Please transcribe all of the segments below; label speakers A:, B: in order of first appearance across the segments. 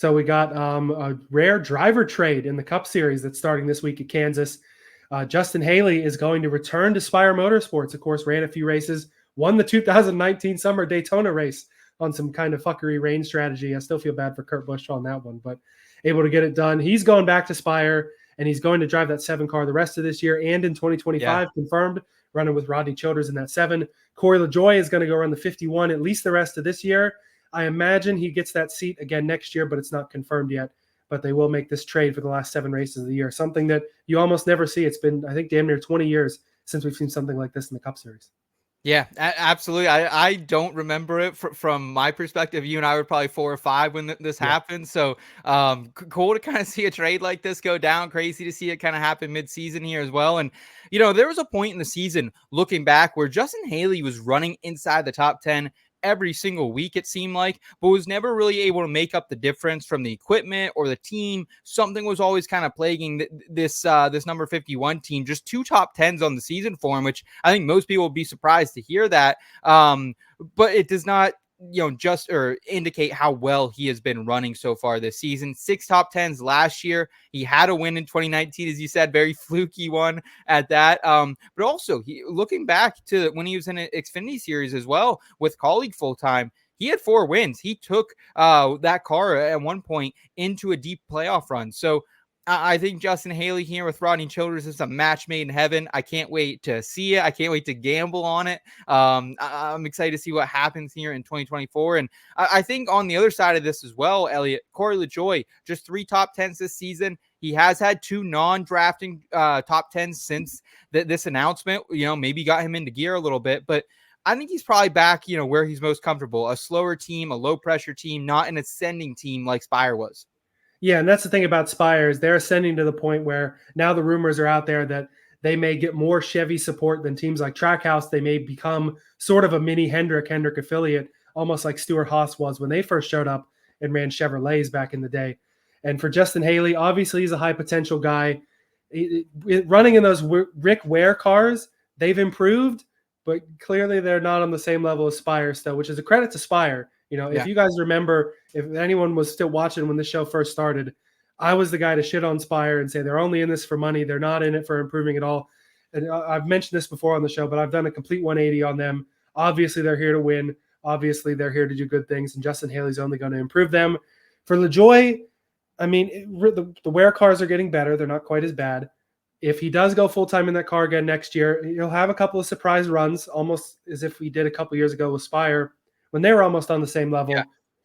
A: So we got a rare driver trade in the Cup Series that's starting this week at Kansas. Justin Haley is going to return to Spire Motorsports. Of course, ran a few races, won the 2019 Summer Daytona race on some kind of fuckery rain strategy. I still feel bad for Kurt Busch on that one, but able to get it done. He's going back to Spire, and he's going to drive that 7 car the rest of this year and in 2025, confirmed, running with Rodney Childers in that 7. Corey Lajoie is going to go run the 51 at least the rest of this year. I imagine he gets that seat again next year, but it's not confirmed yet. But they will make this trade for the last 7 races of the year, something that you almost never see. It's been, I think, damn near 20 years since we've seen something like this in the Cup Series.
B: Yeah, absolutely. I don't remember it from my perspective. You and I were probably 4 or 5 when this happened. So cool to kind of see a trade like this go down. Crazy to see it kind of happen mid-season here as well. And, there was a point in the season looking back where Justin Haley was running inside the top 10 every single week, it seemed like, but was never really able to make up the difference from the equipment or the team. Something was always kind of plaguing this number 51 team. Just 2 top 10s on the season for him, which I think most people would be surprised to hear that. But it does not just indicate how well he has been running so far this season. 6 top 10s last year. He had a win in 2019, as you said, very fluky one at that. But also, looking back to when he was in an Xfinity Series as well with colleague full time, he had 4 wins. He took that car at one point into a deep playoff run. So I think Justin Haley here with Rodney Childers is a match made in heaven. I can't wait to see it. I can't wait to gamble on it. I'm excited to see what happens here in 2024. And I think on the other side of this as well, Elliot, Corey Lajoie, just 3 top 10s this season. He has had 2 non-drafting top 10s since this announcement. Maybe got him into gear a little bit, but I think he's probably back, where he's most comfortable. A slower team, a low-pressure team, not an ascending team like Spire was.
A: Yeah, and that's the thing about Spire is they're ascending to the point where now the rumors are out there that they may get more Chevy support than teams like Trackhouse. They may become sort of a mini Hendrick affiliate, almost like Stewart-Haas was when they first showed up and ran Chevrolets back in the day. And for Justin Haley, obviously he's a high potential guy. Running in those Rick Ware cars, they've improved, but clearly they're not on the same level as Spire still, which is a credit to Spire. If you guys remember, if anyone was still watching when the show first started, I was the guy to shit on Spire and say they're only in this for money. They're not in it for improving at all. And I've mentioned this before on the show, but I've done a complete 180 on them. Obviously, they're here to win. Obviously, they're here to do good things, and Justin Haley's only going to improve them. For Lajoie, I mean, the Ware cars are getting better. They're not quite as bad. If he does go full-time in that car again next year, he'll have a couple of surprise runs, almost as if we did a couple years ago with Spire, when they were almost on the same level. Yeah.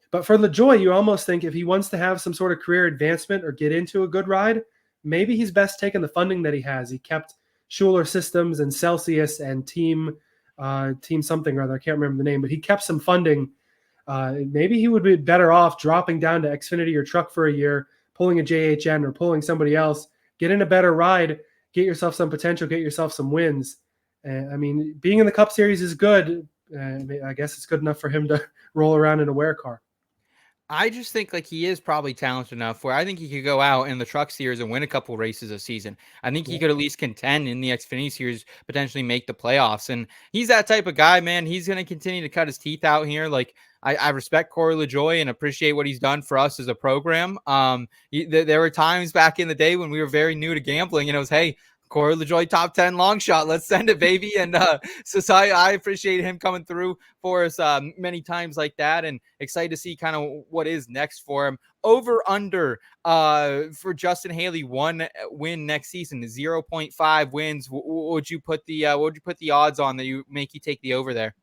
A: But for Lajoie, you almost think if he wants to have some sort of career advancement or get into a good ride, maybe he's best taking the funding that he has. He kept Schuler Systems and Celsius and Team something or other. I can't remember the name, but he kept some funding. Maybe he would be better off dropping down to Xfinity or Truck for a year, pulling a JHN or pulling somebody else, get in a better ride, get yourself some potential, get yourself some wins. I mean, being in the Cup Series is good. I guess it's good enough for him to roll around in a Ware car.
B: I just think he is probably talented enough where I think he could go out in the Truck Series and win a couple races a season. I think he could at least contend in the Xfinity Series, potentially make the playoffs. And he's that type of guy, man. He's going to continue to cut his teeth out here. I respect Corey Lajoie and appreciate what he's done for us as a program. There were times back in the day when we were very new to gambling, and it was, hey, Corey Lajoie top 10 long shot. Let's send it, baby. And so I appreciate him coming through for us many times like that, and excited to see kind of what is next for him. Over under for Justin Haley, 1 win next season, 0.5 wins. What would you put the odds on that you take the over there?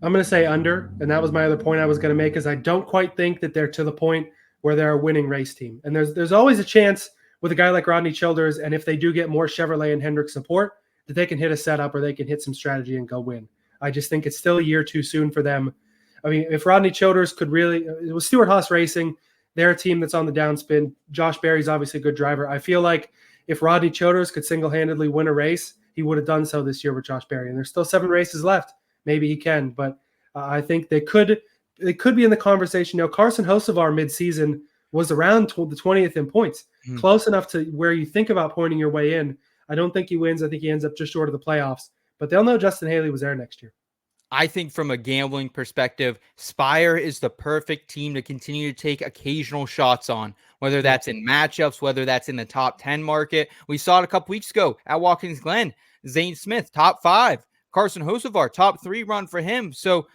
A: I'm going to say under, and that was my other point I was going to make, is I don't quite think that they're to the point where they're a winning race team. And there's always a chance with a guy like Rodney Childers, and if they do get more Chevrolet and Hendrick support, that they can hit a setup or they can hit some strategy and go win. I just think it's still a year too soon for them. I mean, if Rodney Childers could really – it was Stewart-Haas Racing. They're a team that's on the downspin. Josh Berry's obviously a good driver. I feel like if Rodney Childers could single-handedly win a race, he would have done so this year with Josh Berry. And there's still 7 races left. Maybe he can, but I think they could be in the conversation. Carson Hocevar midseason was around the 20th in points, close enough to where you think about pointing your way in. I don't think he wins. I think he ends up just short of the playoffs, but they'll know Justin Haley was there next year.
B: I think from a gambling perspective, Spire is the perfect team to continue to take occasional shots on, whether
A: Yeah.
B: that's in matchups, whether that's in the top 10 market. We saw it a couple weeks ago at Watkins Glen. Zane Smith, top 5. Carson Hocevar, top 3 run for him. So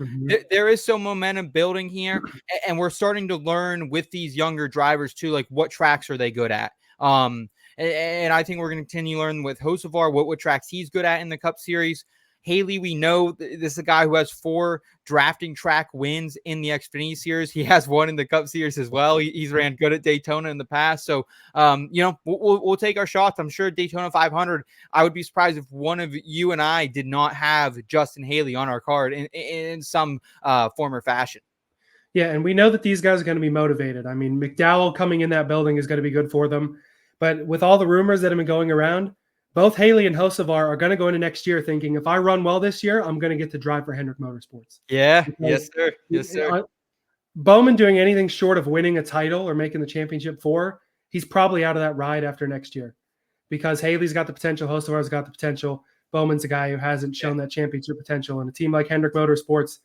B: there is some momentum building here, and we're starting to learn with these younger drivers too, like what tracks are they good at. And I think we're going to continue to learn with Hocevar what tracks he's good at in the Cup Series. Haley, we know this is a guy who has 4 drafting track wins in the Xfinity Series. He has 1 in the Cup Series as well. He's ran good at Daytona in the past. So, we'll take our shots. I'm sure Daytona 500, I would be surprised if one of you and I did not have Justin Haley on our card in some form or fashion.
A: Yeah, and we know that these guys are going to be motivated. I mean, McDowell coming in that building is going to be good for them. But with all the rumors that have been going around, both Haley and Hocevar are going to go into next year thinking, if I run well this year, I'm going to get to drive for Hendrick Motorsports.
B: Yeah. Yes, sir. Yes, sir.
A: Bowman doing anything short of winning a title or making the championship 4, he's probably out of that ride after next year, because Haley's got the potential, Hocevar's got the potential. Bowman's a guy who hasn't shown that championship potential. And a team like Hendrick Motorsports,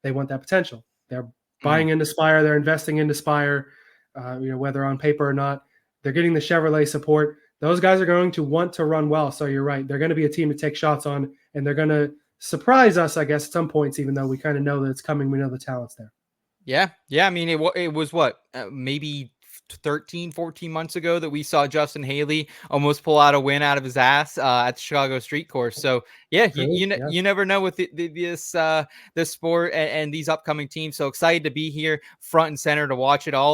A: they want that potential. They're buying into Spire. They're investing into Spire, whether on paper or not. They're getting the Chevrolet support. Those guys are going to want to run well. So you're right. They're going to be a team to take shots on, and they're going to surprise us, I guess, at some points, even though we kind of know that it's coming. We know the talent's there.
B: Yeah. Yeah. I mean, it was what, maybe 13, 14 months ago that we saw Justin Haley almost pull out a win out of his ass at the Chicago Street Course. So yeah, you never know with this sport and these upcoming teams. So excited to be here front and center to watch it all. And